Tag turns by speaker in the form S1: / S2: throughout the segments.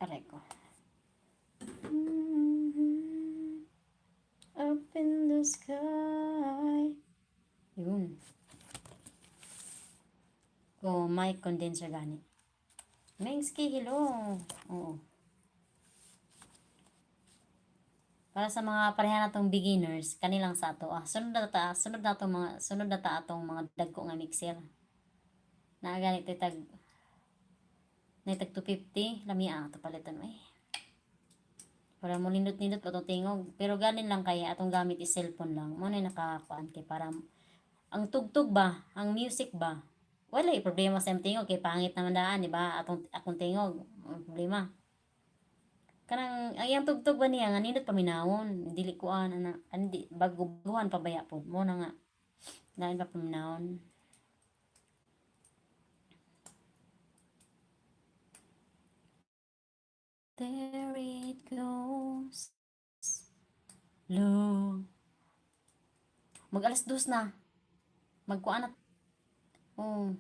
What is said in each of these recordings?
S1: Aray ko. Up in the sky. Yun. Oh, mic condenser gani. Mengski, hello. Oo. Para sa mga pareha natong beginners, kanilang sa ato. Sunod na ta atong mga dagko nga mixer. Na ganit tag 250, lami ato palitan ay. Para mo nindot-nindot pa itong tingog. Pero ganin lang kaya atong gamit is cellphone lang. Mo na nakakuan kay para ang tugtog ba, ang music ba. Wala problema sa tingog kay pangit naman daan, di ba? Akong tingog, problema. Kanang ayang tugtog ba niya nga nindot paminawon, dili kuan ana andi baguhan pabaya pod mo na nga. Dahil pa paminawon. There it goes. Low. Mag-alas 2 na. Magkuan na. Oh.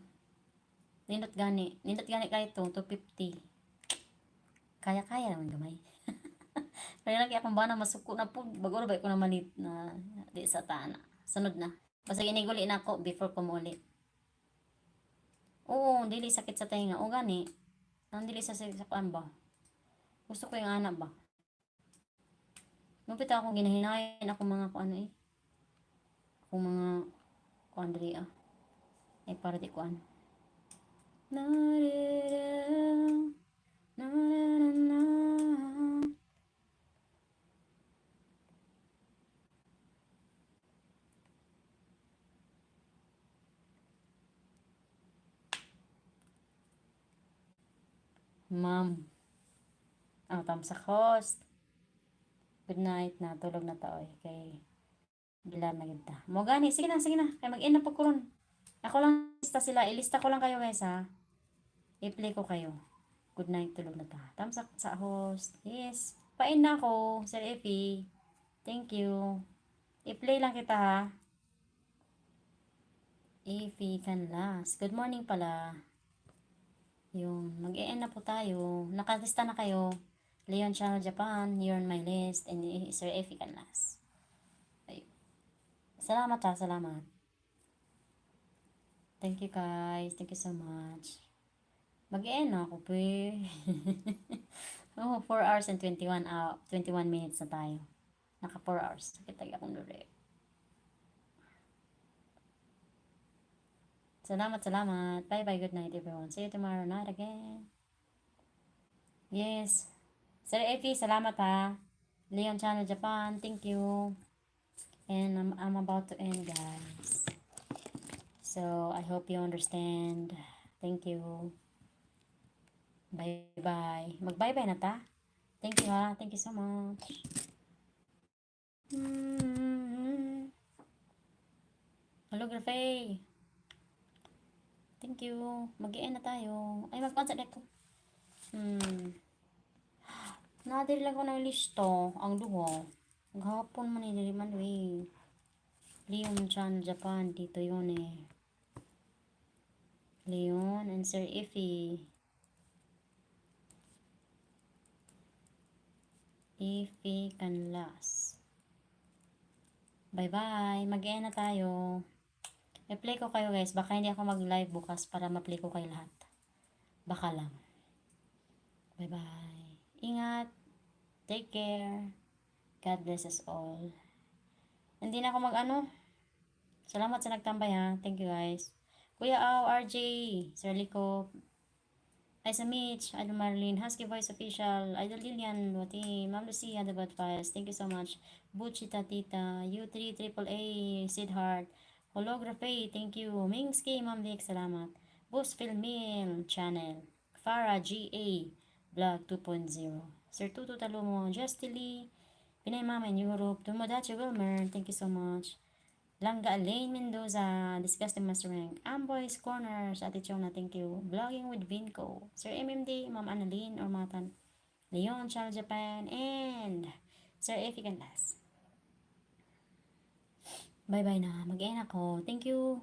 S1: Nindot gani kayo to 250. Kaya naman gamay. Kaya lagi akong bana masuko na po. Bago ba ko naman na di sa tana. Sunod na. Basta iniguli na ako before kumuli. Oo, dili sakit sa tenga. O gani. Ang dili sa kuan ba? Gusto ko yung anak ba? Nupit akong ginahinayan ako mga kuan eh. Ako mga kuan dili ah. Ay para di kuan. Ma'am. Tam sa host. Good night na. Tulog na taoy. Kay bilar na kita. Mo gani. Sige na. Kay mag-end na po ko ron. Ako lang lista sila. Ilista ko lang kayo guys ha. I-play ko kayo. Good night. Tulog na ta. Tamsak sa host. Yes. Pain na ako. Sir Effie. Thank you. I-play lang kita ha. Effie Canlas. Good morning pala. Yun. Mag-e-end na po tayo. Nakalista na kayo. Leon Channel Japan. You're on my list. And Sir Effie Canlas. Ayun. Salamat ha. Salamat. Thank you guys. Thank you so much. Mag-e-end na ako po oh, 4 hours and 21 minutes na tayo. Naka 4 hours. Sakit akong dure. Salamat. Bye-bye. Good night everyone. See you tomorrow night again. Yes. Sir Effie, salamat ha. Leon Channel Japan. Thank you. And I'm about to end guys. So, I hope you understand. Thank you. Bye-bye. Mag-bye-bye na ta. Thank you ha. Thank you so much. Hello, Grafay. Thank you. Mag-i-end na tayo. Ay, magpansa dito. Nadiri lang ko ng listo. Ang duho. Maghapon man ni man eh. Leon Chan Japan. Dito yun eh. Leon and Sir Effie. Effie Canlas. Bye-bye. Mag-i-end na tayo. I-play ko kayo guys. Baka hindi ako mag-live bukas para ma-play ko kayo lahat. Baka lang. Bye-bye. Ingat. Take care. God bless us all. Hindi na ako mag-ano. Salamat sa nagtambay ha. Thank you guys. Kuya Au, RJ, Sir Lico, Isa Mitch, Idol Marlene, Husky Voice Official, Idol Lilian, Wati, Ma'am Lucia, The Bad Files. Thank you so much. Buchita Tita, U3 AAA, Sid Heart, Holography, thank you. Mingski, Ma'am Vic, salamat. Boost Filmil Channel, Farah GA, Vlog 2.0. Sir Tutu Talumo, Justy Lee, Pinay Mama in Europe, Tumodachi Wilmer, thank you so much. Langga Lane Mendoza, Disgusting Master Rank, Amboy's Corner, sa Ate Chona, thank you. Vlogging with Vinco, Sir MMD, Ma'am Annalyn Ormatan, Leon Channel Japan, and Sir Effie Canlas. Bye-bye na. Mag-end ako. Thank you.